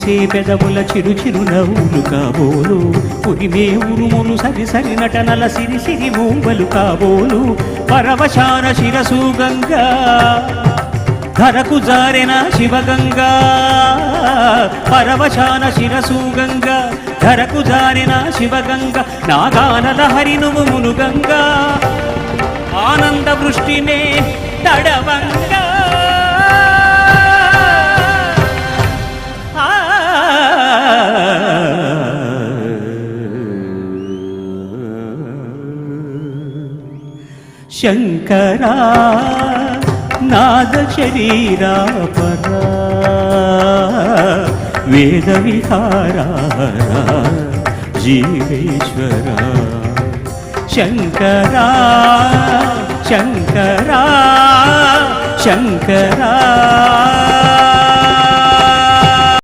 పెదవుల చిరు చిరు నవ్వులు కాబోలు ఉరిమే ఉరుములు సరి సరి నటనల సిరి సిరి మూవలు కాబోలు పరవశాన శిరసు గంగా ధరకు జారెన శివగంగా పరవశాన శిరసు గంగా ధరకు జారెన శివగంగా నాగానల హరి నువ్వు మునుగంగా ఆనంద వృష్టినే తడవంగా శంకరా నాద శరీరా పరా వేద విహారా జీవేశ్వరా శంకరా శంకరా శంకరా